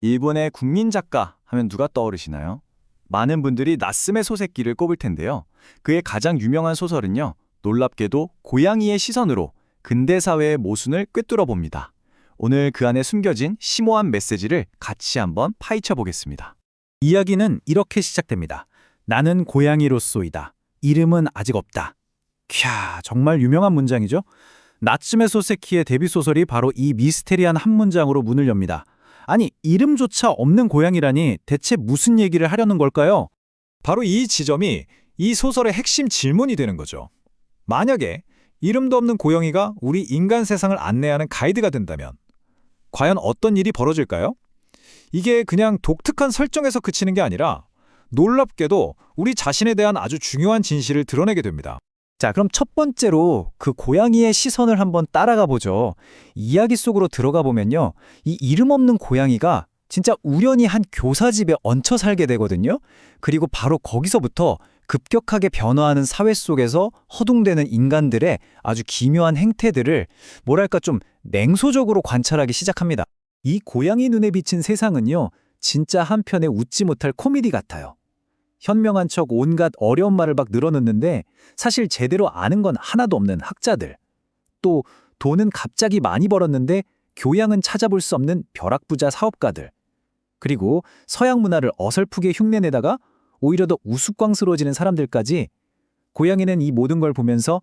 일본의 국민 작가 하면 누가 떠오르시나요? 많은 분들이 나스메 소세키를 꼽을 텐데요. 그의 가장 유명한 소설은요. 놀랍게도 고양이의 시선으로 근대 사회의 모순을 꿰뚫어 봅니다. 오늘 그 안에 숨겨진 심오한 메시지를 같이 한번 파헤쳐 보겠습니다. 이야기는 이렇게 시작됩니다. 나는 고양이로쏘이다. 이름은 아직 없다. 캬, 정말 유명한 문장이죠? 나츠메 소세키의 데뷔 소설이 바로 이 미스테리한 한 문장으로 문을 엽니다. 아니, 이름조차 없는 고양이라니 대체 무슨 얘기를 하려는 걸까요? 바로 이 지점이 이 소설의 핵심 질문이 되는 거죠. 만약에 이름도 없는 고양이가 우리 인간 세상을 안내하는 가이드가 된다면 과연 어떤 일이 벌어질까요? 이게 그냥 독특한 설정에서 그치는 게 아니라 놀랍게도 우리 자신에 대한 아주 중요한 진실을 드러내게 됩니다. 자, 그럼 첫 번째로 그 고양이의 시선을 한번 따라가 보죠. 이야기 속으로 들어가 보면요. 이 이름 없는 고양이가 진짜 우연히 한 교사집에 얹혀 살게 되거든요. 그리고 바로 거기서부터 급격하게 변화하는 사회 속에서 허둥대는 인간들의 아주 기묘한 행태들을 뭐랄까 좀 냉소적으로 관찰하기 시작합니다. 이 고양이 눈에 비친 세상은요. 진짜 한편의 웃지 못할 코미디 같아요. 현명한 척 온갖 어려운 말을 막 늘어놓는데 사실 제대로 아는 건 하나도 없는 학자들. 또 돈은 갑자기 많이 벌었는데 교양은 찾아볼 수 없는 벼락부자 사업가들. 그리고 서양 문화를 어설프게 흉내내다가 오히려 더 우스꽝스러워지는 사람들까지 고양이는 이 모든 걸 보면서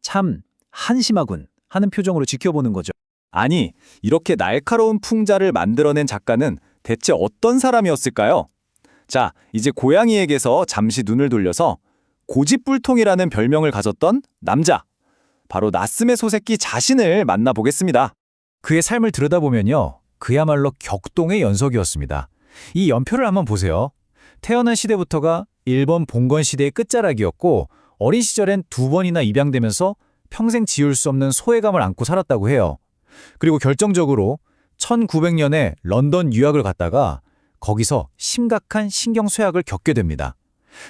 참 한심하군 하는 표정으로 지켜보는 거죠. 아니, 이렇게 날카로운 풍자를 만들어낸 작가는 대체 어떤 사람이었을까요? 자, 이제 고양이에게서 잠시 눈을 돌려서 고집불통이라는 별명을 가졌던 남자, 바로 나스메 소세키 자신을 만나보겠습니다. 그의 삶을 들여다보면요. 그야말로 격동의 연속이었습니다. 이 연표를 한번 보세요. 태어난 시대부터가 일본 봉건 시대의 끝자락이었고 어린 시절엔 2번이나 입양되면서 평생 지울 수 없는 소외감을 안고 살았다고 해요. 그리고 결정적으로 1900년에 런던 유학을 갔다가 거기서 심각한 신경쇠약을 겪게 됩니다.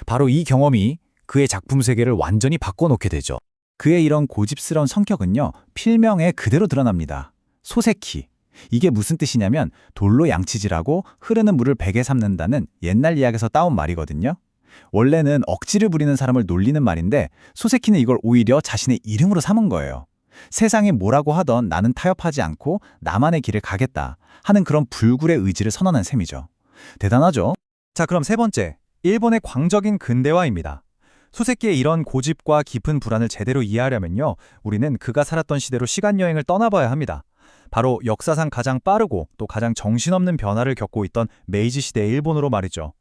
바로 이 경험이 그의 작품 세계를 완전히 바꿔놓게 되죠. 그의 이런 고집스러운 성격은요. 필명에 그대로 드러납니다. 소세키. 이게 무슨 뜻이냐면 돌로 양치질하고 흐르는 물을 베개 삼는다는 옛날 이야기에서 따온 말이거든요. 원래는 억지를 부리는 사람을 놀리는 말인데 소세키는 이걸 오히려 자신의 이름으로 삼은 거예요. 세상이 뭐라고 하던 나는 타협하지 않고 나만의 길을 가겠다 하는 그런 불굴의 의지를 선언한 셈이죠. 대단하죠? 자, 그럼 세 번째, 일본의 광적인 근대화입니다. 소세키의 이런 고집과 깊은 불안을 제대로 이해하려면요, 우리는 그가 살았던 시대로 시간여행을 떠나봐야 합니다. 바로 역사상 가장 빠르고 또 가장 정신없는 변화를 겪고 있던 메이지 시대의 일본으로 말이죠.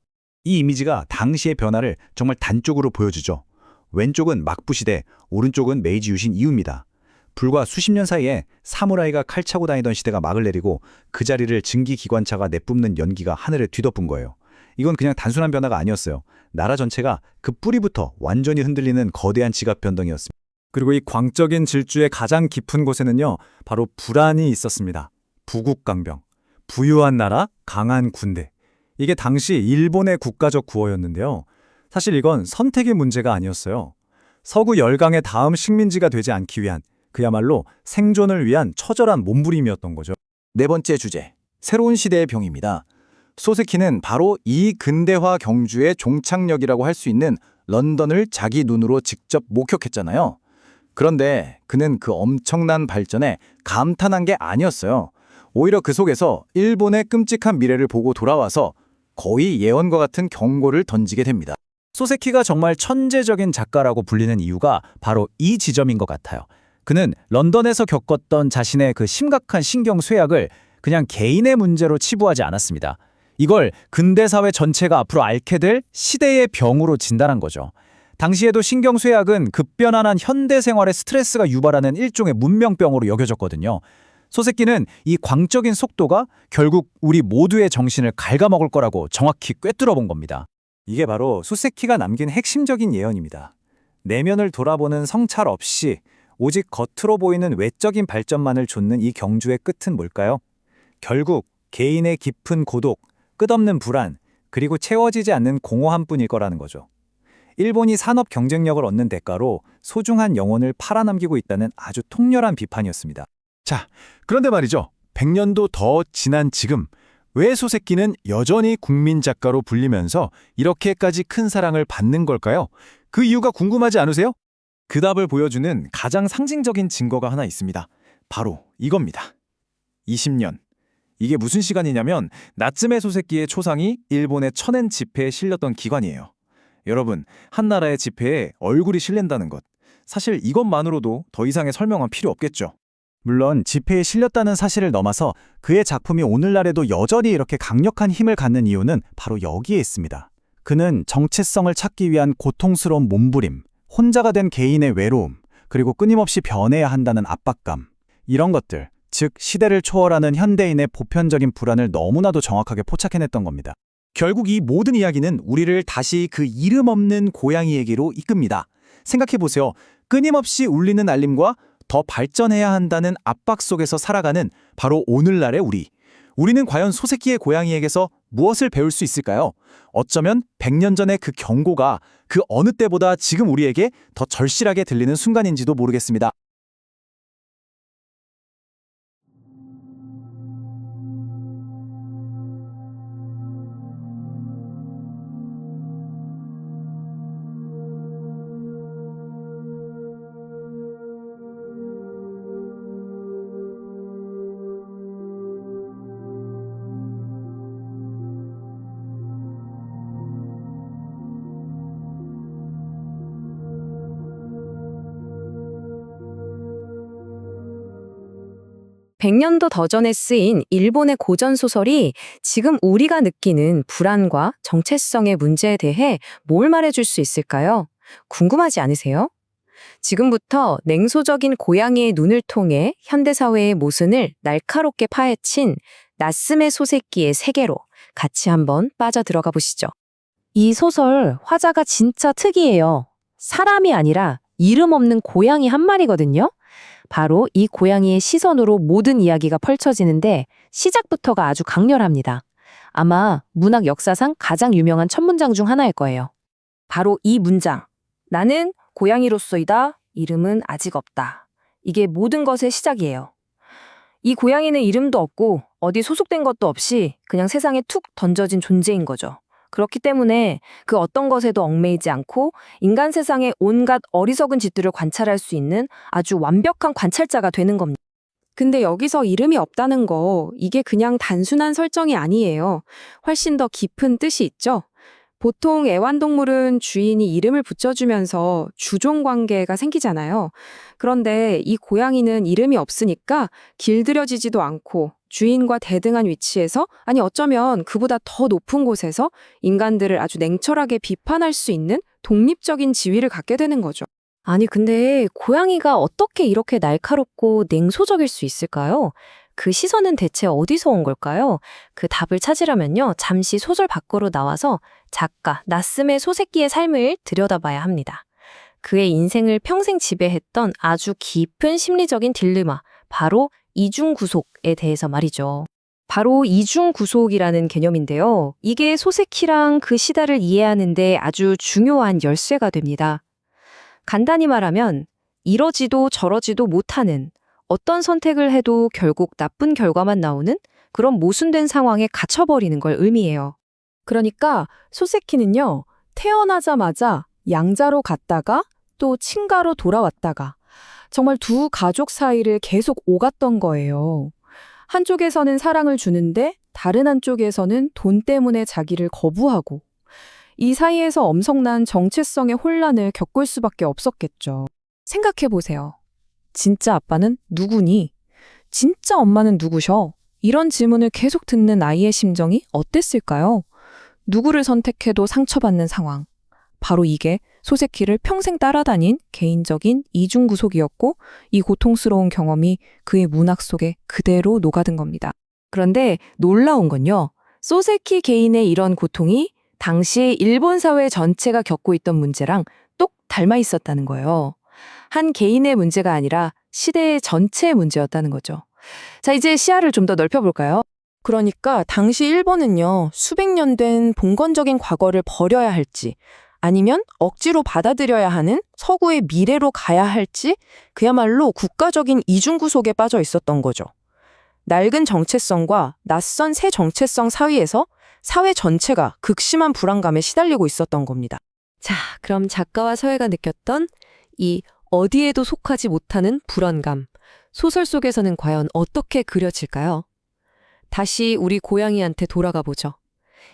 이 이미지가 당시의 변화를 정말 단쪽으로 보여주죠. 왼쪽은 막부 시대, 오른쪽은 메이지 유신 이후입니다. 불과 수십 년 사이에 사무라이가 칼 차고 다니던 시대가 막을 내리고 그 자리를 증기기관차가 내뿜는 연기가 하늘을 뒤덮은 거예요. 이건 그냥 단순한 변화가 아니었어요. 나라 전체가 그 뿌리부터 완전히 흔들리는 거대한 지각 변동이었습니다. 그리고 이 광적인 질주의 가장 깊은 곳에는요, 바로 불안이 있었습니다. 부국강병, 부유한 나라, 강한 군대. 이게 당시 일본의 국가적 구호였는데요. 사실 이건 선택의 문제가 아니었어요. 서구 열강의 다음 식민지가 되지 않기 위한 그야말로 생존을 위한 처절한 몸부림이었던 거죠. 네 번째 주제, 새로운 시대의 병입니다. 소세키는 바로 이 근대화 경주의 종착역이라고 할 수 있는 런던을 자기 눈으로 직접 목격했잖아요. 그런데 그는 그 엄청난 발전에 감탄한 게 아니었어요. 오히려 그 속에서 일본의 끔찍한 미래를 보고 돌아와서 거의 예언과 같은 경고를 던지게 됩니다. 소세키가 정말 천재적인 작가라고 불리는 이유가 바로 이 지점인 것 같아요. 그는 런던에서 겪었던 자신의 그 심각한 신경쇠약을 그냥 개인의 문제로 치부하지 않았습니다. 이걸 근대사회 전체가 앞으로 앓게 될 시대의 병으로 진단한 거죠. 당시에도 신경쇠약은 급변하는 현대 생활의 스트레스가 유발하는 일종의 문명병으로 여겨졌거든요. 소세키는 이 광적인 속도가 결국 우리 모두의 정신을 갉아먹을 거라고 정확히 꿰뚫어 본 겁니다. 이게 바로 소세키가 남긴 핵심적인 예언입니다. 내면을 돌아보는 성찰 없이 오직 겉으로 보이는 외적인 발전만을 좇는 이 경주의 끝은 뭘까요? 결국 개인의 깊은 고독, 끝없는 불안, 그리고 채워지지 않는 공허함뿐일 거라는 거죠. 일본이 산업 경쟁력을 얻는 대가로 소중한 영혼을 팔아넘기고 있다는 아주 통렬한 비판이었습니다. 자, 그런데 말이죠. 100년도 더 지난 지금 왜 소세키는 여전히 국민 작가로 불리면서 이렇게까지 큰 사랑을 받는 걸까요? 그 이유가 궁금하지 않으세요? 그 답을 보여주는 가장 상징적인 증거가 하나 있습니다. 바로 이겁니다. 20년. 이게 무슨 시간이냐면 나츠메 소세키의 초상이 일본의 천엔 지폐에 실렸던 기간이에요. 여러분, 한 나라의 지폐에 얼굴이 실린다는 것. 사실 이것만으로도 더 이상의 설명은 필요 없겠죠. 물론 지폐에 실렸다는 사실을 넘어서 그의 작품이 오늘날에도 여전히 이렇게 강력한 힘을 갖는 이유는 바로 여기에 있습니다. 그는 정체성을 찾기 위한 고통스러운 몸부림, 혼자가 된 개인의 외로움, 그리고 끊임없이 변해야 한다는 압박감, 이런 것들, 즉 시대를 초월하는 현대인의 보편적인 불안을 너무나도 정확하게 포착해냈던 겁니다. 결국 이 모든 이야기는 우리를 다시 그 이름 없는 고양이에게로 이끕니다. 생각해보세요. 끊임없이 울리는 알림과 더 발전해야 한다는 압박 속에서 살아가는 바로 오늘날의 우리. 우리는 과연 소세키의 고양이에게서 무엇을 배울 수 있을까요? 어쩌면 100년 전의 그 경고가 그 어느 때보다 지금 우리에게 더 절실하게 들리는 순간인지도 모르겠습니다. 백 년도 더 전에 쓰인 일본의 고전 소설이 지금 우리가 느끼는 불안과 정체성의 문제에 대해 뭘 말해줄 수 있을까요? 궁금하지 않으세요? 지금부터 냉소적인 고양이의 눈을 통해 현대사회의 모순을 날카롭게 파헤친 나스메 소세키의 세계로 같이 한번 빠져들어가 보시죠. 이 소설 화자가 진짜 특이해요. 사람이 아니라 이름 없는 고양이 한 마리거든요. 바로 이 고양이의 시선으로 모든 이야기가 펼쳐지는데 시작부터가 아주 강렬합니다. 아마 문학 역사상 가장 유명한 첫 문장 중 하나일 거예요. 바로 이 문장. 나는 고양이로서이다. 이름은 아직 없다. 이게 모든 것의 시작이에요. 이 고양이는 이름도 없고 어디 소속된 것도 없이 그냥 세상에 툭 던져진 존재인 거죠. 그렇기 때문에 그 어떤 것에도 얽매이지 않고 인간 세상의 온갖 어리석은 짓들을 관찰할 수 있는 아주 완벽한 관찰자가 되는 겁니다. 근데 여기서 이름이 없다는 거, 이게 그냥 단순한 설정이 아니에요. 훨씬 더 깊은 뜻이 있죠. 보통 애완동물은 주인이 이름을 붙여주면서 주종 관계가 생기잖아요. 그런데 이 고양이는 이름이 없으니까 길들여지지도 않고 주인과 대등한 위치에서, 아니 어쩌면 그보다 더 높은 곳에서 인간들을 아주 냉철하게 비판할 수 있는 독립적인 지위를 갖게 되는 거죠. 아니 근데 고양이가 어떻게 이렇게 날카롭고 냉소적일 수 있을까요? 그 시선은 대체 어디서 온 걸까요? 그 답을 찾으려면요, 잠시 소설 밖으로 나와서 작가 나스메 소세키의 삶을 들여다봐야 합니다. 그의 인생을 평생 지배했던 아주 깊은 심리적인 딜레마, 바로 이중구속에 대해서 말이죠. 바로 이중구속이라는 개념인데요. 이게 소세키랑 그 시대를 이해하는 데 아주 중요한 열쇠가 됩니다. 간단히 말하면 이러지도 저러지도 못하는, 어떤 선택을 해도 결국 나쁜 결과만 나오는 그런 모순된 상황에 갇혀버리는 걸 의미해요. 그러니까 소세키는요, 태어나자마자 양자로 갔다가 또 친가로 돌아왔다가 정말 두 가족 사이를 계속 오갔던 거예요. 한쪽에서는 사랑을 주는데 다른 한쪽에서는 돈 때문에 자기를 거부하고, 이 사이에서 엄청난 정체성의 혼란을 겪을 수밖에 없었겠죠. 생각해보세요. 진짜 아빠는 누구니? 진짜 엄마는 누구셔? 이런 질문을 계속 듣는 아이의 심정이 어땠을까요? 누구를 선택해도 상처받는 상황. 바로 이게 소세키를 평생 따라다닌 개인적인 이중구속이었고, 이 고통스러운 경험이 그의 문학 속에 그대로 녹아든 겁니다. 그런데 놀라운 건요, 소세키 개인의 이런 고통이 당시 일본 사회 전체가 겪고 있던 문제랑 똑 닮아 있었다는 거예요. 한 개인의 문제가 아니라 시대의 전체의 문제였다는 거죠. 자, 이제 시야를 좀 더 넓혀볼까요? 그러니까 당시 일본은요, 수백 년 된 봉건적인 과거를 버려야 할지, 아니면 억지로 받아들여야 하는 서구의 미래로 가야 할지, 그야말로 국가적인 이중구속에 빠져 있었던 거죠. 낡은 정체성과 낯선 새 정체성 사이에서 사회 전체가 극심한 불안감에 시달리고 있었던 겁니다. 자, 그럼 작가와 사회가 느꼈던 이 어디에도 속하지 못하는 불안감, 소설 속에서는 과연 어떻게 그려질까요? 다시 우리 고양이한테 돌아가 보죠.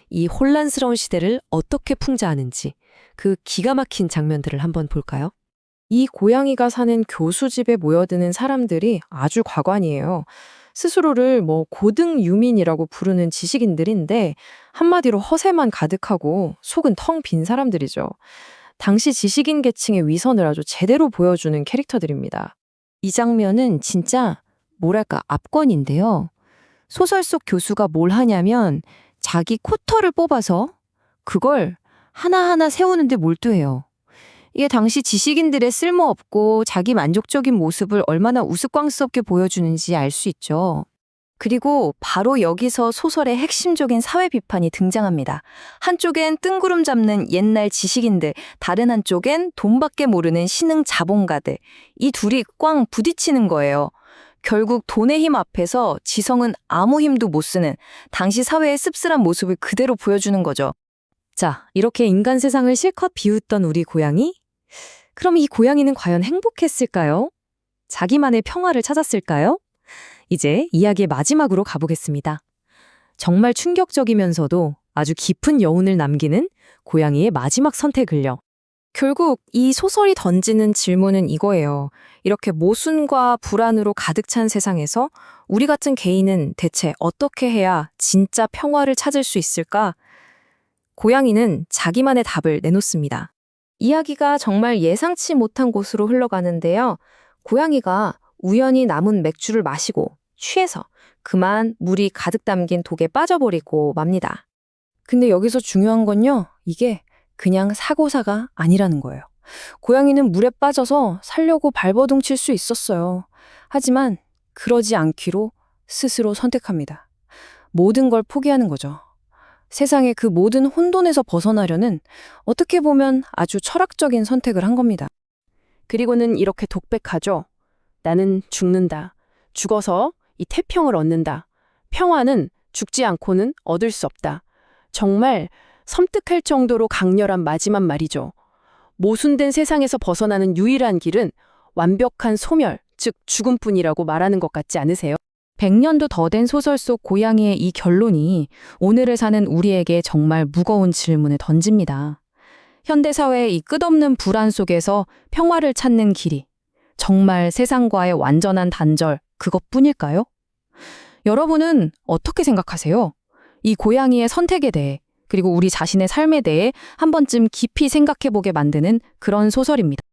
이 혼란스러운 시대를 어떻게 풍자하는지 그 기가 막힌 장면들을 한번 볼까요? 이 고양이가 사는 교수집에 모여드는 사람들이 아주 과관이에요. 스스로를 고등 유민이라고 부르는 지식인들인데 한마디로 허세만 가득하고 속은 텅 빈 사람들이죠. 당시 지식인 계층의 위선을 아주 제대로 보여주는 캐릭터들입니다. 이 장면은 진짜 뭐랄까 압권인데요. 소설 속 교수가 뭘 하냐면 자기 쿼터를 뽑아서 그걸 하나하나 세우는데 몰두해요. 이게 당시 지식인들의 쓸모없고 자기 만족적인 모습을 얼마나 우스꽝스럽게 보여주는지 알 수 있죠. 그리고 바로 여기서 소설의 핵심적인 사회 비판이 등장합니다. 한쪽엔 뜬구름 잡는 옛날 지식인들, 다른 한쪽엔 돈밖에 모르는 신흥 자본가들. 이 둘이 꽝 부딪히는 거예요. 결국 돈의 힘 앞에서 지성은 아무 힘도 못 쓰는 당시 사회의 씁쓸한 모습을 그대로 보여주는 거죠. 자, 이렇게 인간 세상을 실컷 비웃던 우리 고양이? 그럼 이 고양이는 과연 행복했을까요? 자기만의 평화를 찾았을까요? 이제 이야기의 마지막으로 가보겠습니다. 정말 충격적이면서도 아주 깊은 여운을 남기는 고양이의 마지막 선택을요. 결국 이 소설이 던지는 질문은 이거예요. 이렇게 모순과 불안으로 가득 찬 세상에서 우리 같은 개인은 대체 어떻게 해야 진짜 평화를 찾을 수 있을까? 고양이는 자기만의 답을 내놓습니다. 이야기가 정말 예상치 못한 곳으로 흘러가는데요. 고양이가 우연히 남은 맥주를 마시고 취해서 그만 물이 가득 담긴 독에 빠져버리고 맙니다. 근데 여기서 중요한 건요. 이게 그냥 사고사가 아니라는 거예요. 고양이는 물에 빠져서 살려고 발버둥 칠 수 있었어요. 하지만 그러지 않기로 스스로 선택합니다. 모든 걸 포기하는 거죠. 세상의 그 모든 혼돈에서 벗어나려는 어떻게 보면 아주 철학적인 선택을 한 겁니다. 그리고는 이렇게 독백하죠. 나는 죽는다. 죽어서 이 태평을 얻는다. 평화는 죽지 않고는 얻을 수 없다. 정말 섬뜩할 정도로 강렬한 마지막 말이죠. 모순된 세상에서 벗어나는 유일한 길은 완벽한 소멸, 즉 죽음뿐이라고 말하는 것 같지 않으세요? 100년도 더 된 소설 속 고양이의 이 결론이 오늘을 사는 우리에게 정말 무거운 질문을 던집니다. 현대사회의 이 끝없는 불안 속에서 평화를 찾는 길이 정말 세상과의 완전한 단절 그것뿐일까요? 여러분은 어떻게 생각하세요? 이 고양이의 선택에 대해 그리고 우리 자신의 삶에 대해 한 번쯤 깊이 생각해보게 만드는 그런 소설입니다.